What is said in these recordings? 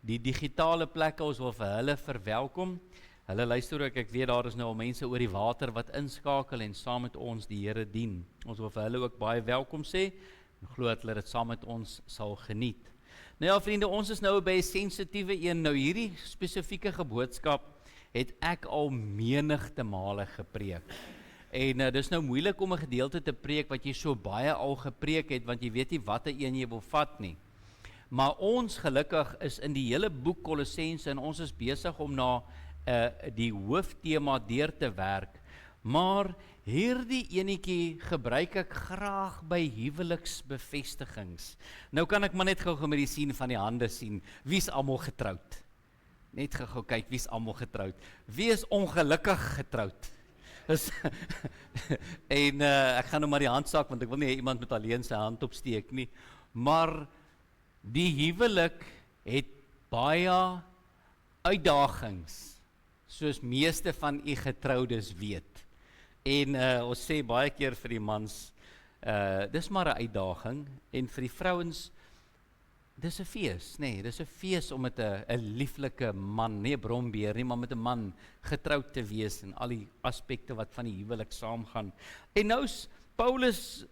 die digitale plekke, ons wil vir hulle verwelkom. Hulle luister ook, ek weet daar is nou al mense oor die water wat inskakel en saam met ons die Here dien. Ons wil vir hulle ook baie welkom sê, en glo dat hulle dit saam met ons sal geniet. Nou ja vriende, ons is nou by 'n sensitiewe een. Nou hierdie spesifieke geboodskap het ek al menigte male gepreek. En dis nou moeilik om 'n gedeelte te preek wat jy so baie al gepreek het, want jy weet nie watter een jy wil vat nie. Maar ons gelukkig is in die hele boek Kolossense en ons is besig om na die hooftema deur te werk. Maar hierdie enetjie gebruik ek graag by huweliksbevestigings. Nou kan ek maar net gou met die sien van die hande sien. Wie is almal getroud? Net gou kyk, wie is almal getroud? Wie is ongelukkig getroud? En ek gaan nou maar die hand sak, want ek wil nie iemand met alleen sy hand opsteek nie. Maar die huwelik het baie uitdagings, soos meeste van u getroudes weet. En ons sê baie keer vir die mans, dis maar 'n uitdaging, en vir die vrouens, dis 'n fees, nee, dis 'n fees om met 'n lieflike man, nie 'n brombeer nie, maar met 'n man getroud te wees en al die aspekte wat van die huwelik saamgaan. En nou is Paulus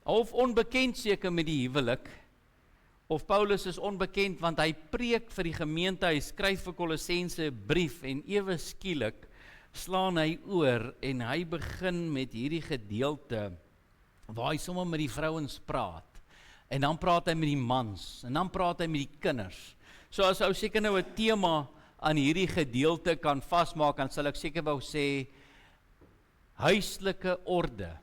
half onbekend seker met die huwelik, of Paulus is onbekend want hy preek vir die gemeente, hy skryf vir Kolossense 'n brief en ewe skielik slaan hy oor en hy begin met hierdie gedeelte waar hy sommer met die vrouens praat. En dan praat hy met die mans, en dan praat hy met die kinders. So as ou seker nou 'n tema aan hierdie gedeelte kan vasmaak, dan sal ek seker wou sê huislike orde,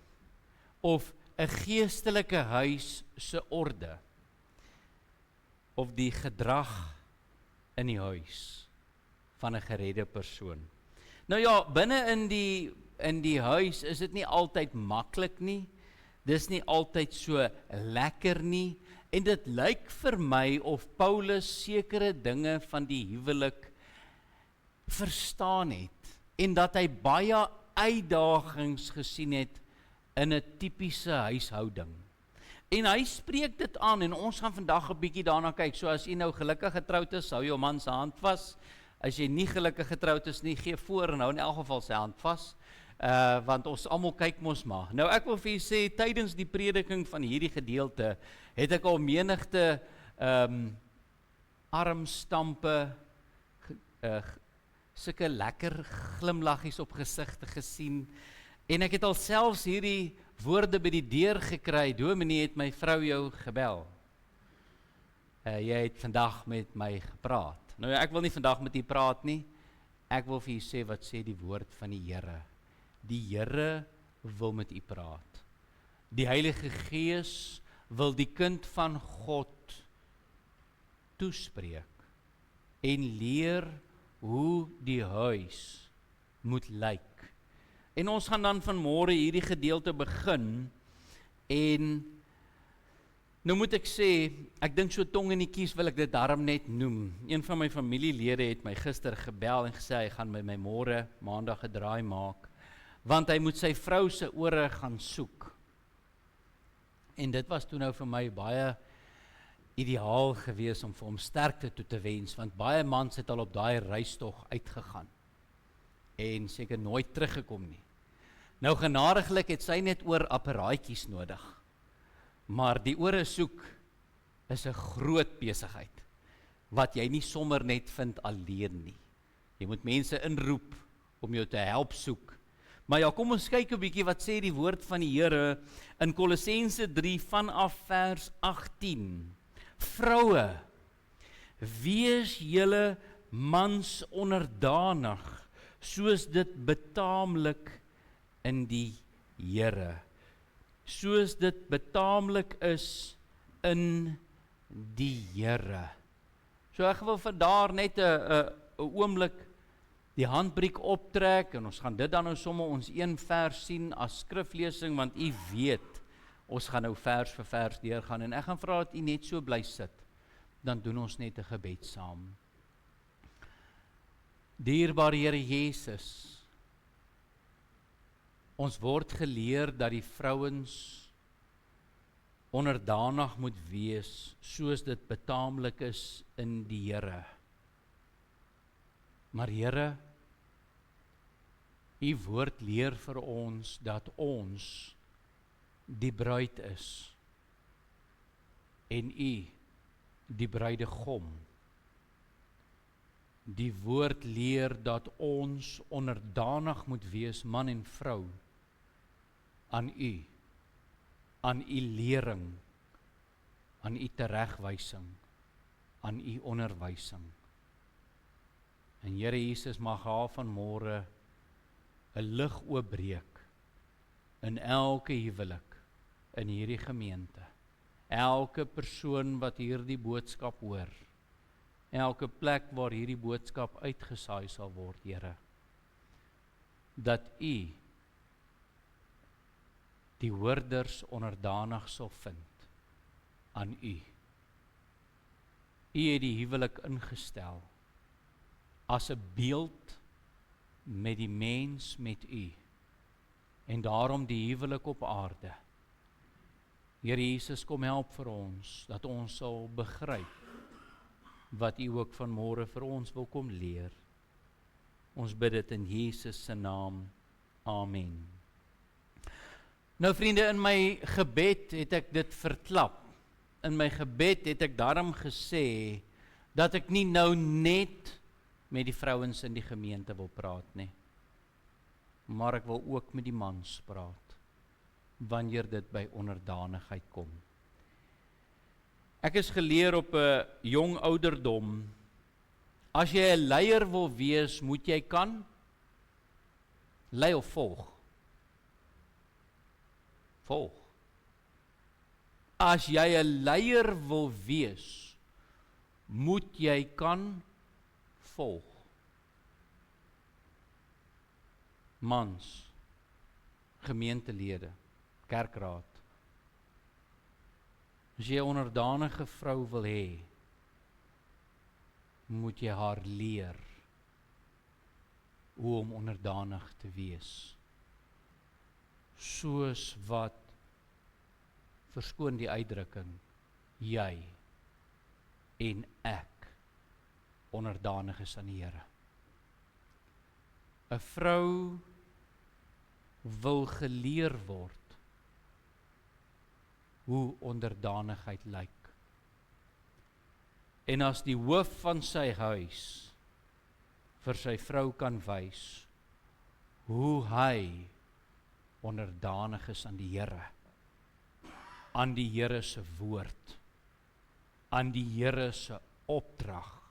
of 'n geestelike huis se orde, of die gedrag in die huis van 'n geredde persoon. Nou ja, binne in die huis is dit nie altyd maklik nie. Dis nie altyd so lekker nie, en dit lyk vir my of Paulus sekere dinge van die huwelik verstaan het, en dat hy baie uitdagings gesien het in 'n tipiese huishouding. En hy spreek dit aan, en ons gaan vandag 'n bietjie daarna kyk. So as jy nou gelukkig getroud is, hou jou man se hand vas. As jy nie gelukkig getroud is nie, gee voor en hou in elk geval sy hand vas. Want ons almal kyk mos maar. Nou ek wil vir julle sê, tydens die prediking van hierdie gedeelte, het ek al menigte armstampe, sulke lekker glimlaggies op gesigte gesien, en ek het al selfs hierdie woorde by die deur gekry: "Dominee, het my vrou jou gebel? Jy het vandag met my gepraat." Nou ja, ek wil nie vandag met u praat nie. Ek wil vir u sê wat sê die woord van die Here. Die Here wil met u praat. Die Heilige Gees wil die kind van God toespreek en leer hoe die huis moet lyk. En ons gaan dan vanmôre hierdie gedeelte begin, en nou moet ek sê, ek dink so tong in die kies wil ek dit daarom net noem. Een van my familielede het my gister gebel en gesê hy gaan met my môre, maandag 'n draai maak, want hy moet sy vrou se ore gaan soek. En dit was toe nou vir my baie ideaal gewees om vir hom sterkte toe te wens, want baie mans het al op daai reistog uitgegaan en seker nooit teruggekom nie. Nou genadiglik het sy net oorapparaatjies nodig, maar die ore soek is 'n groot besigheid, wat jy nie sommer net vind alleen nie. Jy moet mense inroep om jou te help soek. Maar ja, kom ons kyk 'n bietjie wat sê die woord van die Here in Kolossense 3 vanaf vers 18. Vroue, wees julle mans onderdanig, soos dit betaamlik in die Here. Soos dit betaamlik is in die Here. So ek wil vandaar net 'n oomblik die handbriek optrek, en ons gaan dit dan nou sommer ons een vers sien as skriflesing, want u weet, ons gaan nou vers vir vers deurgaan, en ek gaan vra dat u net so bly sit, dan doen ons net 'n gebed saam. Dierbare Here Jesus, ons word geleer dat die vrouens onderdanig moet wees, soos dit betaamlik is in die Here. Maar Here, U woord leer vir ons dat ons die bruid is en U die bruidegom. Die woord leer dat ons onderdanig moet wees, man en vrou, aan U lering, aan U teregwysing, aan U onderwysing. En Here Jesus, mag haar vanmôre 'n lig oopbreek in elke huwelik in hierdie gemeente. Elke persoon wat hierdie boodskap hoor, elke plek waar hierdie boodskap uitgesaai sal word, Here, dat U die hoorders onderdanig sal vind aan U. U het die huwelik ingestel as 'n beeld met die mens met U, en daarom die huwelik op aarde. Here Jesus, kom help vir ons, dat ons sal begryp wat U ook vanmôre vir ons wil kom leer. Ons bid dit in Jesus se naam. Amen. Nou vriende, in my gebed het ek dit verklap. In my gebed het ek daarom gesê dat ek nie nou net met die vrouens in die gemeente wil praat nie, maar ek wil ook met die mans praat, wanneer dit by onderdanigheid kom. Ek is geleer op 'n jong ouderdom, as jy 'n leier wil wees, moet jy kan lei of volg. Volg. As jy 'n leier wil wees, moet jy kan volg. Mans, gemeentelede, kerkraad. As jy 'n onderdanige vrou wil hê, moet jy haar leer hoe om onderdanig te wees. Soos wat, verskoon die uitdrukking, jy en ek onderdanig is aan die Here. 'n Vrou wil geleer word hoe onderdanigheid lyk. En as die hoof van sy huis vir sy vrou kan wys hoe hy onderdanig is aan die Here se woord, aan die Here se opdrag,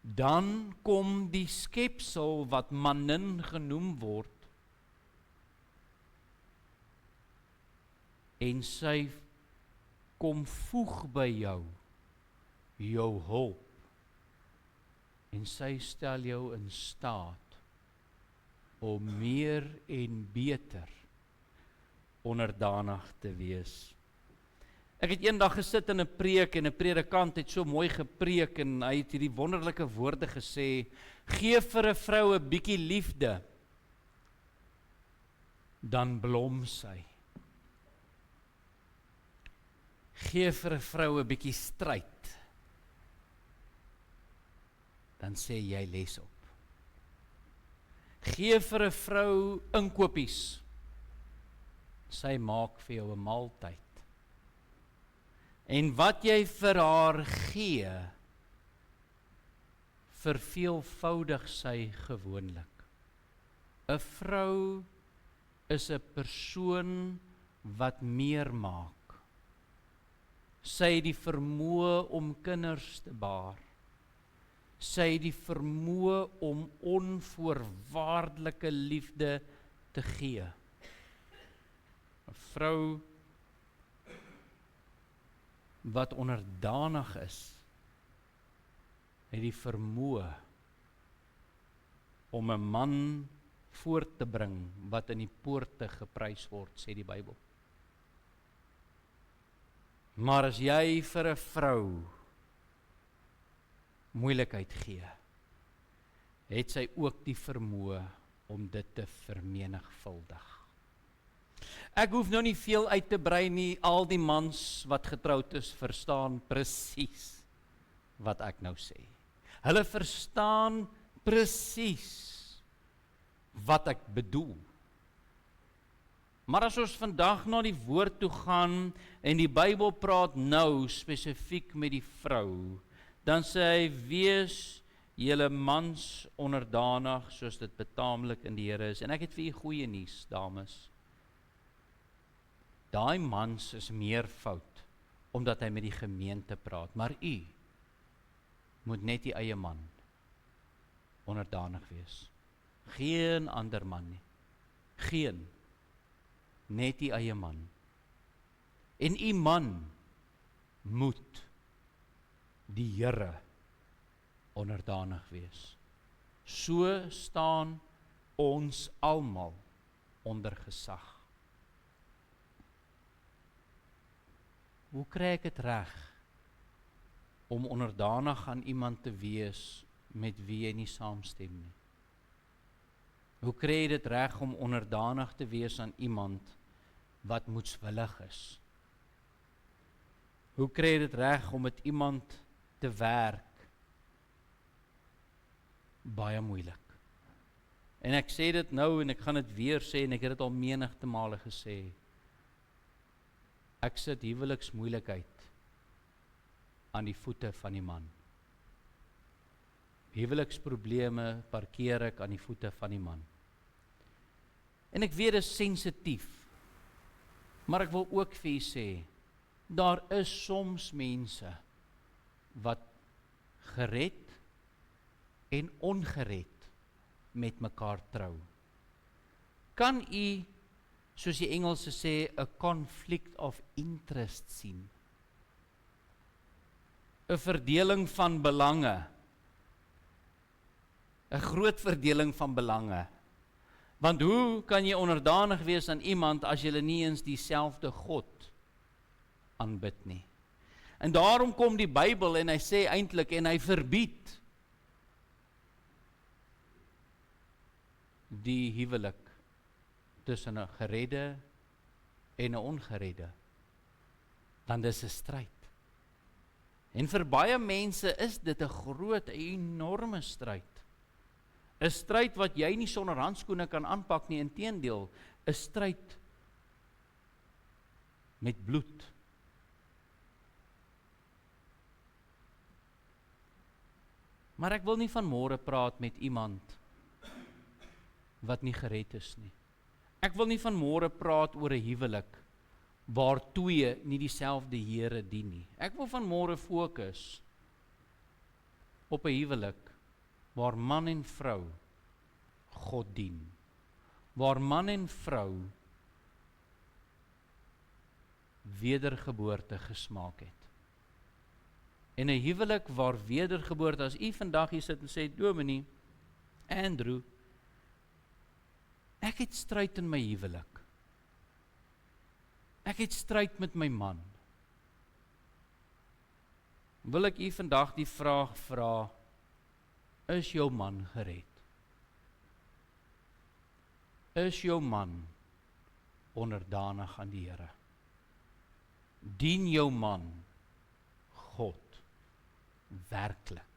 dan kom die skepsel wat manin genoem word, en sy kom voeg by jou hulp, en sy stel jou in staat om meer en beter onderdanig te wees. Ek het eendag gesit in 'n preek en 'n predikant het so mooi gepreek en hy het hierdie wonderlike woorde gesê: gee vir 'n vrou 'n bietjie liefde, dan blom sy. Gee vir 'n vrou 'n bietjie stryd, dan sê jy les op. Gee vir 'n vrou inkopies, sy maak vir jou 'n maaltyd. En wat jy vir haar gee, verveelvoudig sy gewoonlik. 'n Vrou is 'n persoon wat meer maak. Sy het die vermoë om kinders te baar. Sy het die vermoë om onvoorwaardelike liefde te gee. 'n Vrou wat onderdanig is, het die vermoë om 'n man voort te bring wat in die poorte geprys word, sê die Bybel. Maar as jy vir 'n vrou moeilikheid gee, het sy ook die vermoë om dit te vermenigvuldig. Ek hoef nou nie veel uit te brei nie, al die mans wat getroud is, verstaan presies wat ek nou sê. Hulle verstaan presies wat ek bedoel. Maar as ons vandag na die woord toe gaan en die Bybel praat nou spesifiek met die vrou, dan sê hy, wees julle mans onderdanig soos dit betaamlik in die Here is. En ek het vir u goeie nuus, dames. Daai mans is meer fout, omdat hy met die gemeente praat. Maar u moet net die eie man onderdanig wees. Geen ander man nie. Geen. Net die eie man. En u man moet die Here onderdanig wees. So staan ons almal onder gesag. Hoe kry ek dit reg om onderdanig aan iemand te wees met wie jy nie saamstem nie? Hoe kry jy dit reg om onderdanig te wees aan iemand wat moedswillig is? Hoe kry jy dit reg om met iemand te werk? Baie moeilik. En ek sê dit nou en ek gaan dit weer sê en ek het dit al menigte male gesê. Ek sit huweliksmoeilikheid aan die voete van die man. Huweliksprobleme parkeer ek aan die voete van die man. En ek weet dit is sensitief, maar ek wil ook vir u sê, daar is soms mense wat gered en ongered met mekaar trou. Kan u, soos die Engelse sê, 'n conflict of interest sien? 'n verdeling van belange. 'n groot verdeling van belange. Want hoe kan jy onderdanig wees aan iemand as jy nie eens dieselfde God aanbid nie? En daarom kom die Bybel en hy sê eintlik en hy verbied die huwelik tussen 'n geredde en 'n ongeredde. Want dis 'n stryd. En vir baie mense is dit 'n groot, 'n enorme stryd. 'n stryd wat jy nie sonder handskoene kan aanpak nie, inteendeel, 'n stryd met bloed. Maar ek wil nie vanmôre praat met iemand wat nie gered is nie. Ek wil nie vanmôre praat oor 'n huwelik waar twee nie dieselfde Here dien nie. Ek wil vanmôre fokus op 'n huwelik waar man en vrou God dien. Waar man en vrou wedergeboorte gesmaak het. En 'n huwelik waar wedergeboorte, as u vandag hier sit en sê, Dominee, Andrew, ek het stryd in my huwelik. Ek het stryd met my man. Wil ek u vandag die vraag vra, is jou man gered? Is jou man onderdanig aan die Here? Dien jou man God werklik?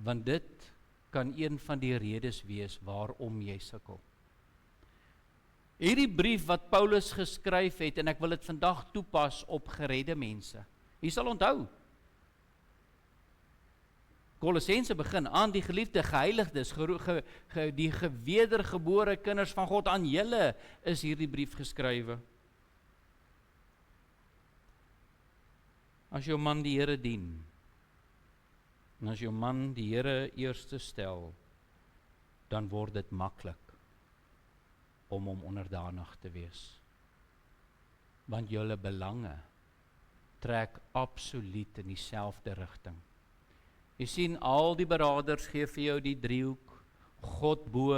Want dit kan een van die redes wees waarom jy sukkel. Hierdie brief wat Paulus geskryf het, en ek wil dit vandag toepas op geredde mense. Jy sal onthou, Kolossense begin aan die geliefde geheiligdes, die gewedergebore kinders van God, aan julle is hierdie brief geskrywe. As jou man die Here dien, en as jou man die Here eerste stel, dan word dit maklik om hom onderdanig te wees. Want julle belange trek absoluut in dieselfde rigting. Jy sien, al die beraders gee vir jou die driehoek, God bo,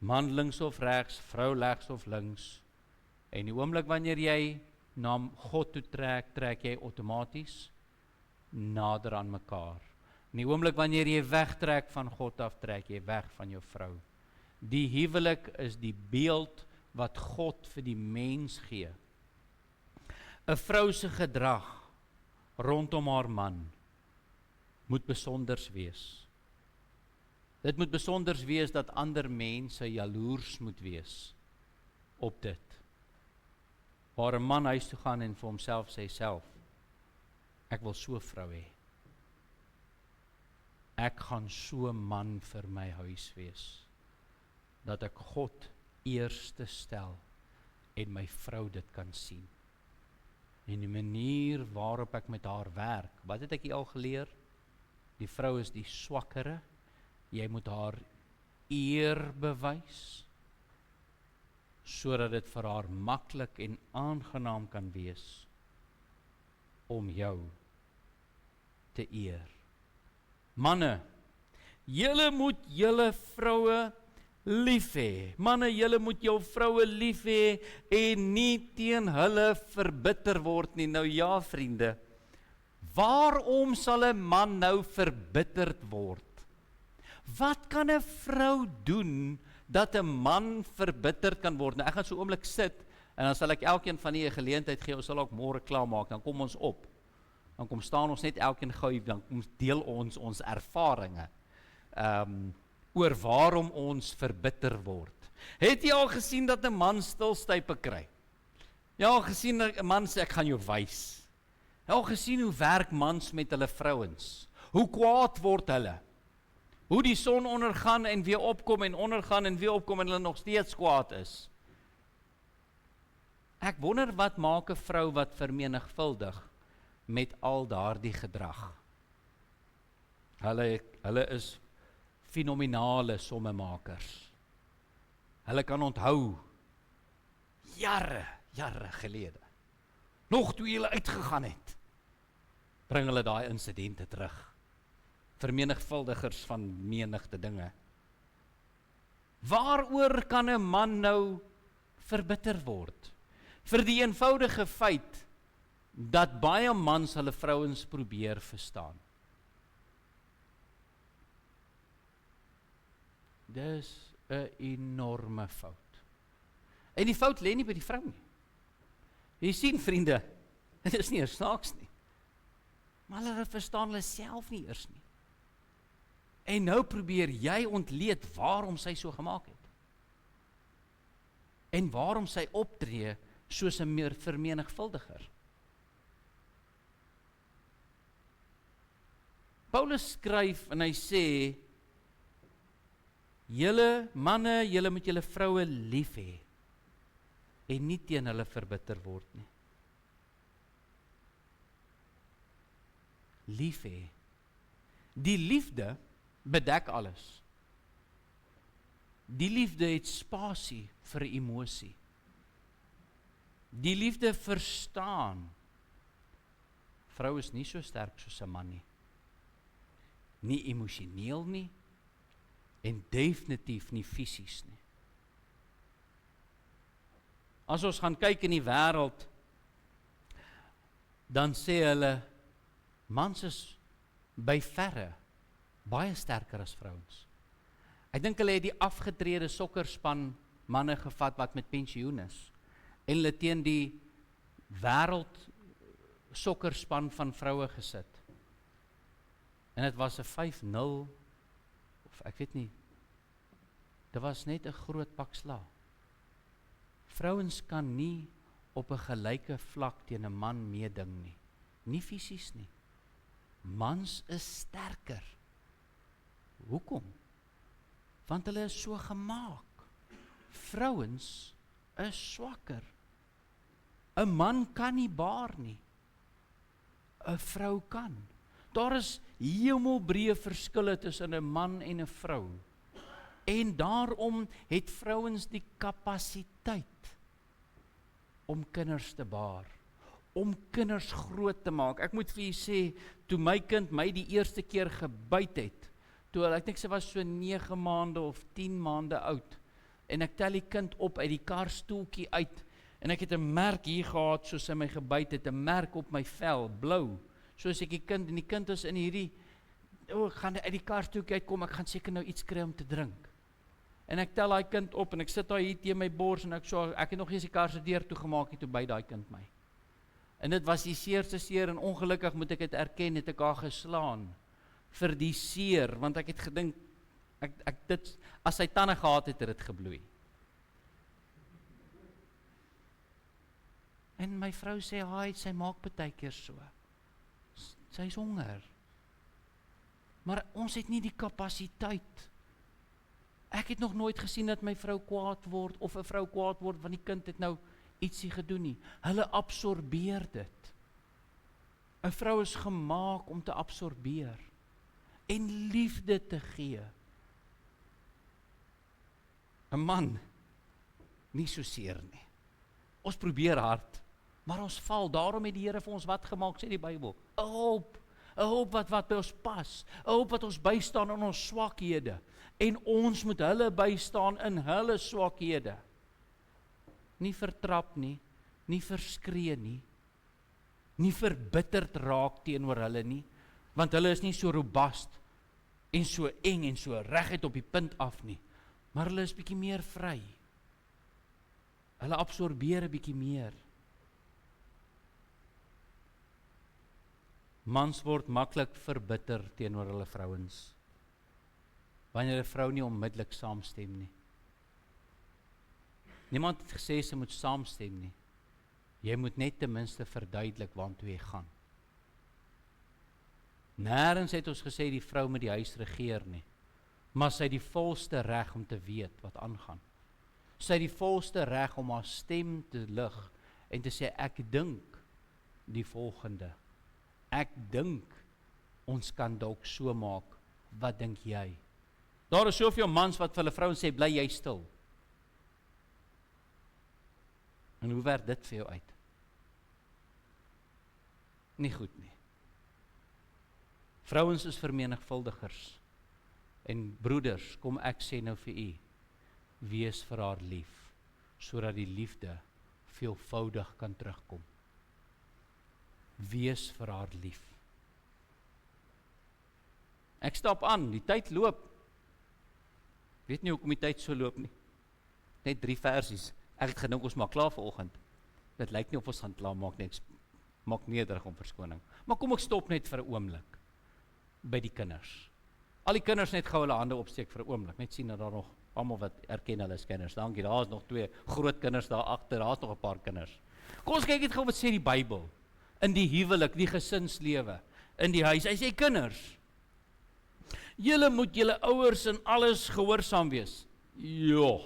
man links of regs, vrou regs of links. En die oomblik wanneer jy na God toe trek, trek jy outomaties nader aan mekaar. En die oomblik wanneer jy wegtrek van God af, trek jy weg van jou vrou. Die huwelik is die beeld wat God vir die mens gee. 'n Vrou se gedrag rondom haar man moet besonders wees. Dit moet besonders wees dat ander mense jaloers moet wees op dit. Waar 'n man huis toe gaan en vir homself sê self, ek wil so 'n vrou hê. Ek gaan so 'n man vir my huis wees, dat ek God eerste stel en my vrou dit kan sien. En die manier waarop ek met haar werk, wat het ek al geleer? Die vrou is die swakkere, jy moet haar eer bewys, sodat dit vir haar maklik en aangenaam kan wees om jou te eer. Manne, julle moet julle vroue lief hê. Manne, julle moet jou vroue lief hê en nie teen hulle verbitter word nie. Nou ja, vriende, waarom sal 'n man nou verbitterd word? Wat kan 'n vrou doen dat 'n man verbitterd kan word? Nou, ek gaan so 'n oomblik sit en dan sal ek elkeen van julle 'n geleentheid gee. Ons sal ook môre klaar maak. Dan kom ons op. Dan kom staan ons net elkeen gou, dan deel ons ervarings oor waarom ons verbitter word. Het jy al gesien dat 'n man stilstype kry? Jy al gesien dat 'n man sê ek gaan jou wys? Jy al gesien hoe werk mans met hulle vrouens? Hoe kwaad word hulle? Hoe die son ondergaan en weer opkom en ondergaan en weer opkom en hulle nog steeds kwaad is. Ek wonder wat maak 'n vrou wat vermenigvuldig met al daardie gedrag. Hulle is fenominale sommemakers. Hulle kan onthou jare gelede, nog toe hulle uitgegaan het, bring hulle daai insidente terug. Vermenigvuldigers van menigte dinge. Waaroor kan 'n man nou verbitter word? Vir die eenvoudige feit dat baie mans hulle vrouens probeer verstaan. Dis 'n enorme fout. En die fout lê nie by die vrou nie. Jy sien, vriende, dit is nie eers snaaks nie. Maar hulle verstaan hulle self nie eers nie. En nou probeer jy ontleed waarom sy so gemaak het. En waarom sy optree soos 'n meer vermenigvuldiger. Paulus skryf en hy sê, julle manne, julle moet julle vroue lief hê en nie teen hulle verbitter word nie. Lief hê. Die liefde bedek alles. Die liefde het spasie vir emosie. Die liefde verstaan. Vrou is nie so sterk soos 'n man nie. Nie emosioneel nie en definitief nie fisies nie. As ons gaan kyk in die wêreld, dan sê hulle mans is by verre baie sterker as vrouens. Ek dink hulle het die afgetrede sokkerspan manne gevat wat met pensioen is en hulle teen die wêreld sokkerspan van vroue gesit. En dit was 'n 5-0 of ek weet nie. Dit was net 'n groot pak slaag. Vrouens kan nie op 'n gelyke vlak teen 'n man meeding nie. Nie fisies nie. Mans is sterker. Hoekom? Want hulle is so gemaak. Vrouens is swakker. 'n man kan nie baar nie. 'n vrou kan. Daar is hemelbreë verskille tussen 'n man en 'n vrou. En daarom het vrouens die kapasiteit om kinders te baar, om kinders groot te maak. Ek moet vir julle sê, toe my kind my die eerste keer gebyt het, toe ek dink sy was so 9 maande of 10 maande oud, en ek tel die kind op uit die karstoeltjie uit, en ek het 'n merk hier gehad, soos sy my gebyt het, 'n merk op my vel, blou, soos ek die kind, en die kind is in hierdie, ek gaan uit die karstoeltjie uitkom, ek gaan seker nou iets kry om te drink. En ek tel daai kind op, en ek sit daar hier teen my bors, en ek het nog eens die kar se deur toegemaak het, toe by daai kind my. En dit was die seerste seer, en ongelukkig moet ek dit erken, het ek haar geslaan. vir die seer, want ek het gedink, as sy tande gehad het, het dit gebloei. En my vrou sê, sy maak partykeer so. Sy is honger. Maar ons het nie die kapasiteit. Ek het nog nooit gesien dat my vrou kwaad word, of 'n vrou kwaad word, want die kind het nou ietsie gedoen nie. Hulle absorbeer dit. 'n Vrou is gemaak om te absorbeer, en liefde te gee. 'n Man, nie so seer nie. Ons probeer hard, maar ons val. Daarom het die Here vir ons wat gemaak, sê die Bybel. 'n hulp wat by ons pas, 'n hulp wat ons bystaan in ons swakhede, en ons moet hulle bystaan in hulle swakhede. Nie vertrap nie, nie verskree nie, nie verbitterd raak teenoor hulle nie, want hulle is nie so robust, en so eng, en so reguit op die punt af nie, maar hulle is bietjie meer vry. Hulle absorbeer 'n bietjie meer. Mans word maklik verbitter teenoor hulle vrouens, wanneer 'n vrou nie onmiddellik saamstem nie. Niemand het gesê sy moet saamstem nie. Jy moet net ten minste verduidelik waartoe jy gaan. Nêrens het ons gesê die vrou moet die huis regeer nie, maar sy het die volste reg om te weet wat aangaan. Sy het die volste reg om haar stem te lig en te sê, ek dink die volgende. Ek dink ons kan dalk so maak, wat dink jy? Daar is soveel mans wat vir hulle vrouens sê, bly jy stil. En hoe werk dit vir jou uit? Nie goed nie. Vrouens is vermenigvuldigers. En broeders, kom ek sê nou vir u, wees vir haar lief, sodat die liefde veelvoudig kan terugkom. Wees vir haar lief. Ek stap aan, die tyd loop. Weet nie hoekom die tyd so loop nie. Net 3 versies. Ek het gedink ons maak klaar vanoggend. Dit lyk nie of ons gaan klaar maak nie. Ek maak nederig om verskoning. Maar kom ek stop net vir 'n oomblik by die kinders. Al die kinders net gou hulle hande opsteek vir 'n oomblik. Net sien dat daar nog almal wat erken hulle is kinders. Dankie. Daar is nog 2 groot kinders daar agter. Daar's nog 'n paar kinders. Kom ons kyk net gou wat sê die Bybel in die huwelik, die gesinslewe, in die huis. Hy sê kinders, julle moet julle ouers in alles gehoorsaam wees. Ja.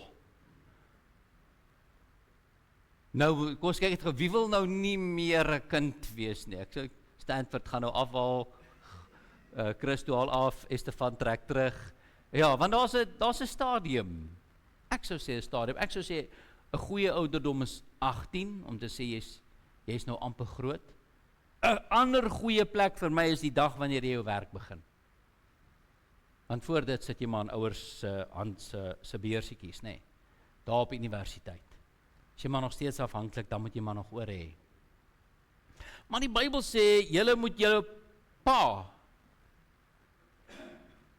Nou, kom ons kyk net gou, wie wil nou nie meer 'n kind wees nie? Ek sê Stanford gaan nou afhaal, Christo haal af, Estefan trek terug. Ja, want daar's 'n stadium. Ek sou sê 'n stadium. Ek sou sê 'n goeie ouderdom is 18 om te sê jy's nou amper groot. 'n Ander goeie plek vir my is die dag wanneer jy jou werk begin. Want voor dit sit jy maar in ouers se beursietjies, nê. Daar op universiteit. As jy maar nog steeds afhanklik, dan moet jy maar nog oor hê. Maar die Bybel sê, julle moet julle pa.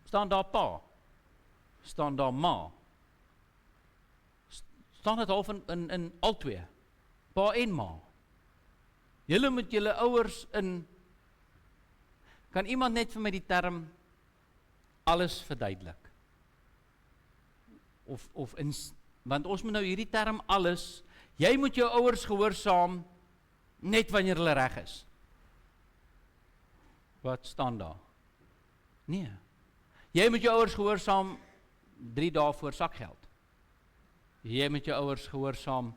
Staan daar pa? Staan daar ma? Staan dit half in albei? Pa en ma. Julle moet julle ouers in. Kan iemand net vir my die term alles verduidelik? Want ons moet nou hierdie term alles, jy moet jou ouers gehoorsaam net wanneer hulle reg is. Wat staan daar? Nee. Jy moet jou ouers gehoorsaam 3 dae voor sakgeld. Jy moet jou ouers gehoorsaam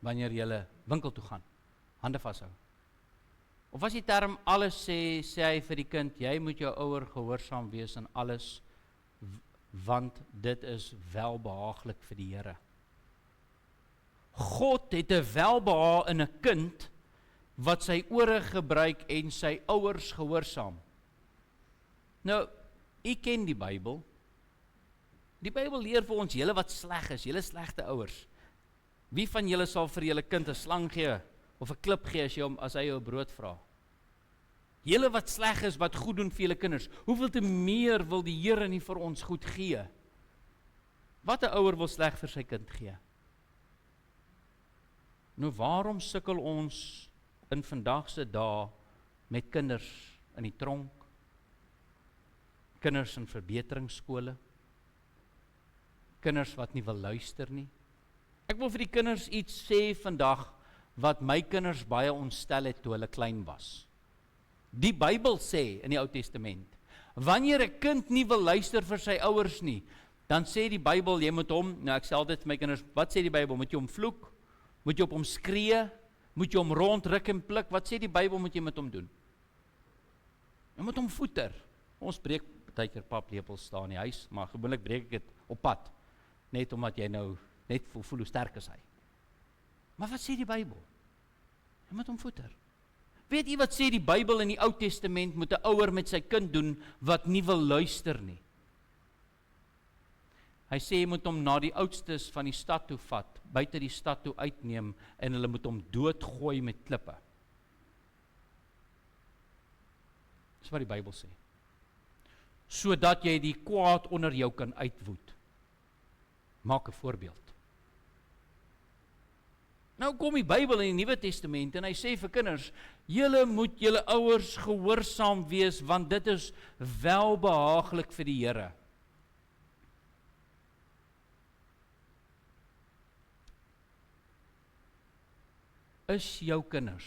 wanneer jy winkel toe gaan, hande vashou. Of as die term alles sê hy vir die kind, jy moet jou ouer gehoorsaam wees in alles, want dit is welbehaaglik vir die Here. God het 'n welbehaag in 'n kind wat sy ore gebruik en sy ouers gehoorsaam. Nou, u ken die Bybel. Die Bybel leer vir ons, julle wat sleg is, julle slegte ouers. Wie van julle sal vir julle kind 'n slang gee of 'n klip gee as hy jou brood vra? Julle wat sleg is, wat goed doen vir julle kinders, hoeveel te meer wil die Here nie vir ons goed gee? Wat 'n ouer wil sleg vir sy kind gee? Nou waarom sukkel ons in vandag se dae met kinders in die tronk, kinders in verbeteringsskole, kinders wat nie wil luister nie. Ek wil vir die kinders iets sê vandag, wat my kinders baie ontstel het toe hulle klein was. Die Bybel sê in die Ou Testament, wanneer 'n kind nie wil luister vir sy ouers nie, dan sê die Bybel, jy moet hom, nou ek sê altyd vir my kinders, wat sê die Bybel, moet jy hom vloek, moet jy op hom skree, moet jy hom rondruk en pluk, wat sê die Bybel moet jy met hom doen? Jy moet hom voeter. Ons breek baie keer paplepels staan in die huis, maar gewoonlik breek ek dit op pad, net omdat jy nou net voel hoe sterk is hy. Maar wat sê die Bybel? Jy moet hom voeter. Weet jy wat sê die Bybel in die Ou Testament moet 'n ouer met sy kind doen wat nie wil luister nie? Hy sê jy moet hom na die oudstes van die stad toe vat, buite die stad toe uitneem en hulle moet hom doodgooi met klippe. Dis wat die Bybel sê. Sodat jy die kwaad onder jou kan uitwoed. Maak 'n voorbeeld. Nou kom die Bybel in die Nuwe Testament en hy sê vir kinders, julle moet julle ouers gehoorsaam wees, want dit is welbehaaglik vir die Here. Is jou kinders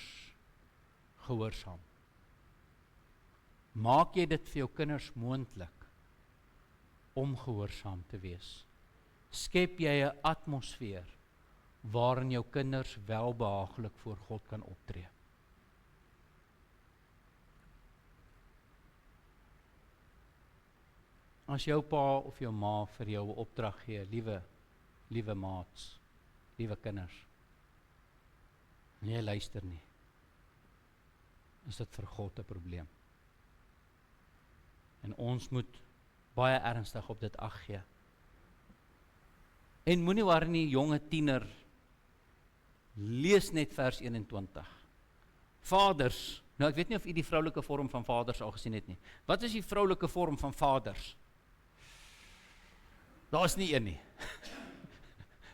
gehoorsaam? Maak jy dit vir jou kinders moontlik om gehoorsaam te wees? Skep jy 'n atmosfeer waarin jou kinders welbehaaglik voor God kan optree? As jou pa of jou ma vir jou 'n opdrag gee, liewe maats, liewe kinders, en jy luister nie, is dit vir God 'n probleem. En ons moet baie ernstig op dit ag gee. En moenie waar nie, jonge tiener, lees net vers 21. Vaders, nou ek weet nie of u die vroulike vorm van vaders al gesien het nie. Wat is die vroulike vorm van vaders? Daar is nie een nie.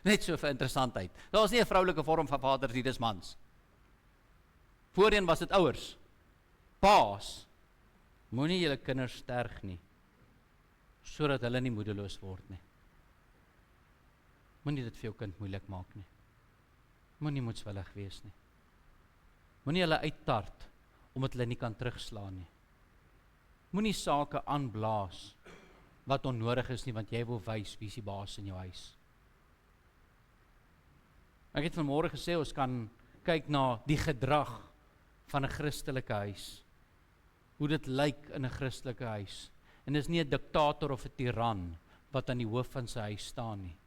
Net so vir interessantheid. Daar is nie 'n vroulike vorm van vaders nie, dis mans. Voorheen was dit ouers. Paas, moenie julle kinders sterg nie, sodat hulle nie moedeloos word nie. Moenie dit vir jou kind moeilik maak nie. Moenie moedswillig wees nie. Moenie hulle uittart, omdat hulle nie kan terugslaan nie. Moenie sake aanblaas, wat onnodig is nie, want jy wil wys wie is die baas in jou huis. Ek het vanmôre gesê, ons kan kyk na die gedrag van 'n Christelike huis. Hoe dit lyk in 'n Christelike huis. En dis nie 'n diktator of 'n tiran wat aan die hoof van sy huis staan nie.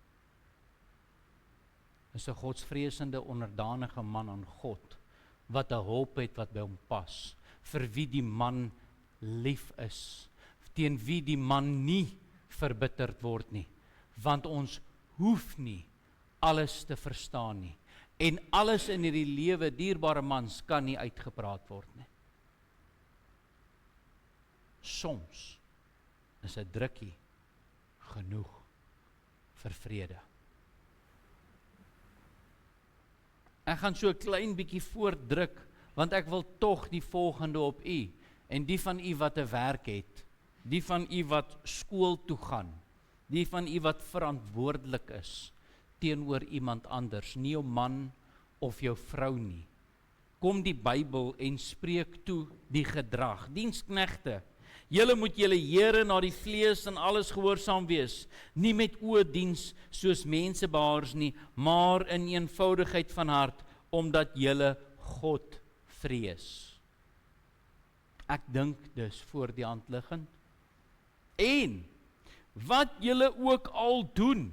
Dis 'n godsvreesende, onderdanige man aan God, wat 'n hulp het wat by hom pas, vir wie die man lief is, teen wie die man nie verbitterd word nie, want ons hoef nie alles te verstaan nie, en alles in hierdie lewe, dierbare mans, kan nie uitgepraat word nie. Soms is 'n drukkie genoeg vir vrede. Ek gaan so 'n klein bietjie voortdruk, want ek wil tog die volgende op u, en die van u wat 'n werk het, die van u wat skool toe gaan, die van u wat verantwoordelik is teenoor iemand anders, nie jou man of jou vrou nie. Kom die Bybel en spreek toe die gedrag. Diensknegte, julle moet julle Here na die vlees en alles gehoorsaam wees, nie met oediens soos mensebehaers nie, maar in eenvoudigheid van hart, omdat julle God vrees. Ek dink dis voor die hand liggend. En wat julle ook al doen,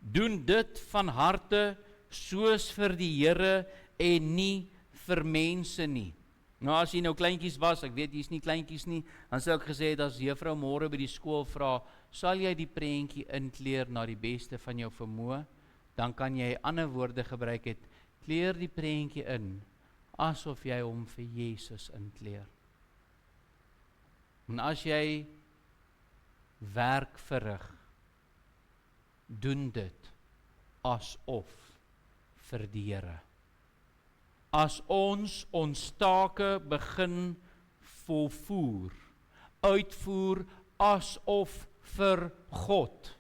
doen dit van harte soos vir die Here en nie vir mense nie. Nou as jy nou kleintjies was, ek weet jy's nie kleintjies nie, dan sou ek gesê het as juffrou môre by die skool vra, sal jy die prentjie inkleer na die beste van jou vermoë, dan kan jy ander woorde gebruik het, kleer die prentjie in, asof jy hom vir Jesus inkleer. En as jy werk verrig, doen dit asof vir die Here. As ons take begin volvoer, uitvoer asof vir God,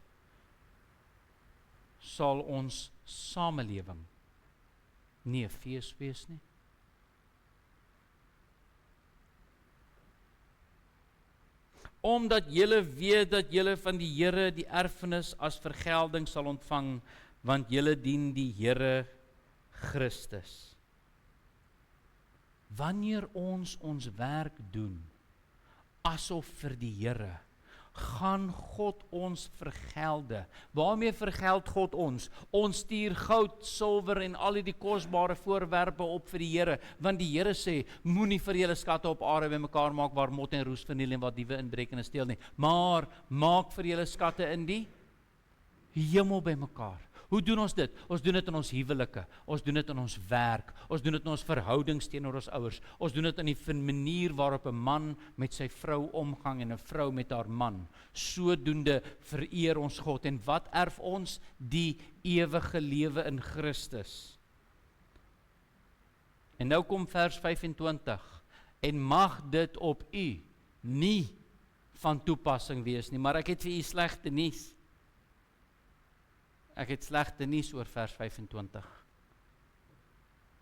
sal ons samelewing nie 'n fees wees nie. Omdat julle weet dat julle van die Here die erfenis as vergelding sal ontvang, want julle dien die Here Christus. Wanneer ons werk doen, asof vir die Here, gaan God ons vergelde. Waarmee vergeld God ons? Ons stuur goud, silwer en al die kosbare voorwerpe op vir die Here, want die Here sê, moenie vir julle skatte op aarde bymekaar maak waar mot en roes verniel en wat diewe inbreek en steel nie, maar maak vir julle skatte in die hemel bymekaar. Hoe doen ons dit? Ons doen dit in ons huwelike, ons doen dit in ons werk, ons doen dit in ons verhoudings teenoor ons ouers, ons doen dit in die manier waarop 'n man met sy vrou omgang en 'n vrou met haar man. Sodoende vereer ons God. En wat erf ons? Die ewige lewe in Christus. En nou kom vers 25. En mag dit op u nie van toepassing wees nie, maar ek het vir u slegte nuus. Ek het slegte nuus oor vers 25.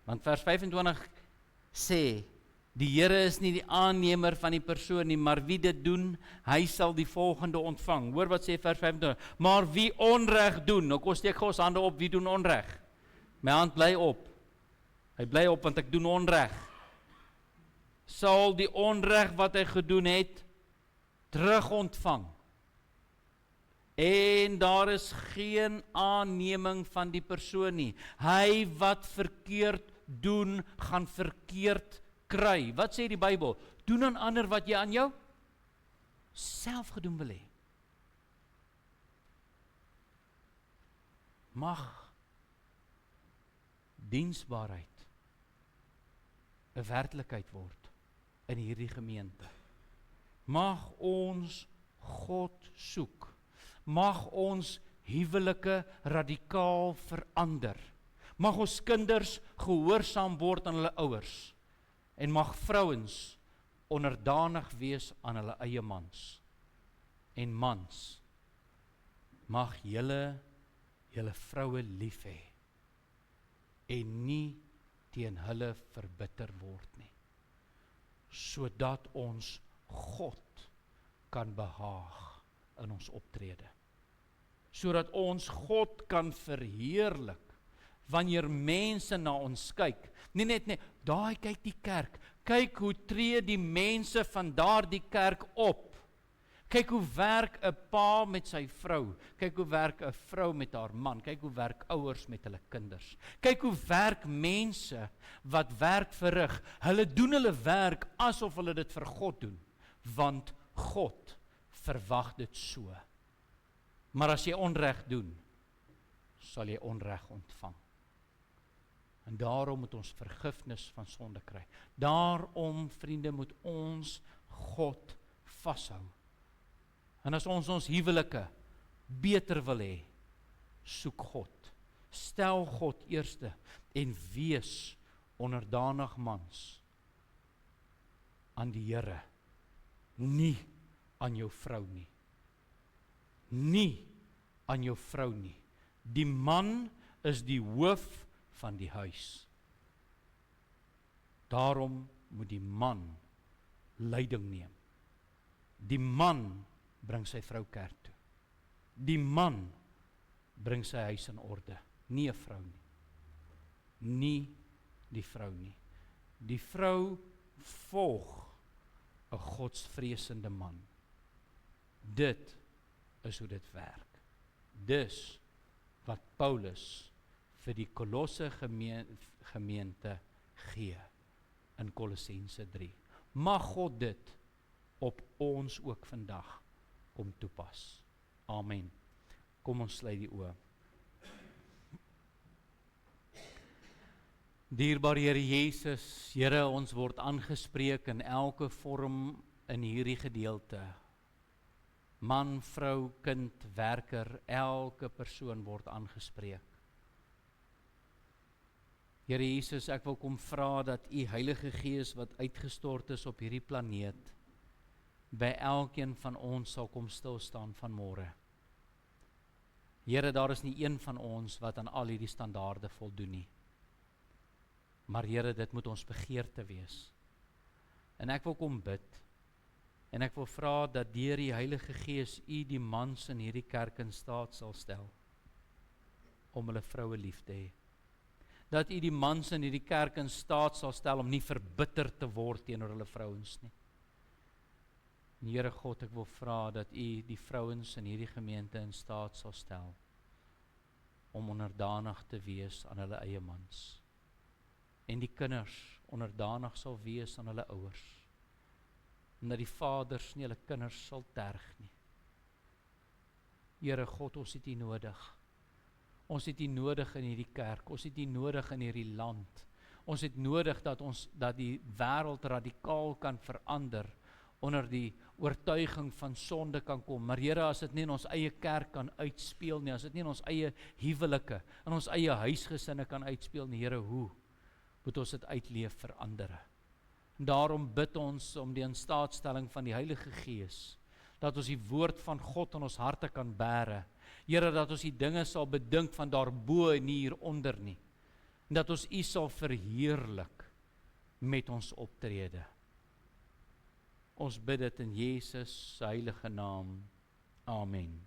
Want vers 25 sê, die Here is nie die aannemer van die persoon nie, maar wie dit doen, hy sal die volgende ontvang. Hoor wat sê vers 25. Maar wie onreg doen, nou kom steek gou ons hande op, wie doen onreg? My hand bly op. Hy bly op want ek doen onreg. Sal die onreg wat hy gedoen het, terug ontvang. En daar is geen aanneming van die persoon nie. Hy wat verkeerd doen, gaan verkeerd kry. Wat sê die Bybel? Doen aan ander wat jy aan jou self gedoen wil hê. Mag diensbaarheid 'n werklikheid word in hierdie gemeente. Mag ons God soek. Mag ons huwelike radikaal verander. Mag ons kinders gehoorsaam word aan hulle ouers. En mag vrouens onderdanig wees aan hulle eie mans. En mans, mag julle vroue lief hê en nie teen hulle verbitter word nie. Sodat ons God kan behaag in ons optrede. Sodat ons God kan verheerlik wanneer mense na ons kyk. Nie net, daai kyk die kerk. Kyk hoe tree die mense van daardie kerk op. Kyk hoe werk 'n pa met sy vrou. Kyk hoe werk 'n vrou met haar man. Kyk hoe werk ouers met hulle kinders. Kyk hoe werk mense wat werk verrig. Hulle doen hulle werk asof hulle dit vir God doen. Want God verwag dit so. Maar as jy onreg doen, sal jy onreg ontvang. En daarom moet ons vergifnis van sonde kry. Daarom, vriende, moet ons God vashou. En as ons huwelike beter wil hê, soek God. Stel God eerste en wees onderdanig mans aan die Here, nie aan jou vrou nie. Nie aan jou vrou nie. Die man is die hoof van die huis. Daarom moet die man leiding neem. Die man bring sy vrou kerk toe. Die man bring sy huis in orde, nie 'n vrou nie. Nie die vrou nie. Die vrou volg 'n godsvreesende man. Dit is hoe dit werk. Dis wat Paulus vir die Kolosse gemeente gee in Kolossense 3. Mag God dit op ons ook vandag kom toepas. Amen. Kom ons sluit die oë. Dierbare Here Jesus, Here, ons word aangespreek in elke vorm in hierdie gedeelte. Man, vrou, kind, werker, elke persoon word aangespreek. Here Jesus, ek wil kom vra dat U Heilige Gees wat uitgestort is op hierdie planeet, by elkeen van ons sal kom stilstaan vanmôre. Here, daar is nie een van ons wat aan al hierdie standaarde voldoen nie. Maar Here, dit moet ons begeerte wees. En ek wil kom bid, en ek wil vra dat deur die Heilige Gees U die mans in hierdie kerk in staat sal stel, om hulle vroue lief te hê. Dat U die mans in hierdie kerk in staat sal stel om nie verbitter te word teenoor hulle vrouens nie. En Here God, ek wil vra dat U die vrouens in hierdie gemeente in staat sal stel om onderdanig te wees aan hulle eie mans. En die kinders onderdanig sal wees aan hulle ouers. En dat die vaders nie hulle kinders sal terg nie. Here God, ons het U nodig. Ons het U nodig in hierdie kerk, ons het U nodig in hierdie land. Ons het nodig dat die wêreld radikaal kan verander, onder die oortuiging van sonde kan kom. Maar Here, as dit nie in ons eie kerk kan uitspeel nie, as dit nie in ons eie huwelike, in ons eie huisgesinne kan uitspeel nie, Here, hoe moet ons dit uitleef vir ander? En daarom bid ons om die instaatstelling van die Heilige Gees, dat ons die woord van God in ons harte kan bære. Here, dat ons die dinge sal bedink van daarbo en nie hieronder nie. En dat ons U sal verheerlik met ons optrede. Ons bid dit in Jesus se heilige naam. Amen.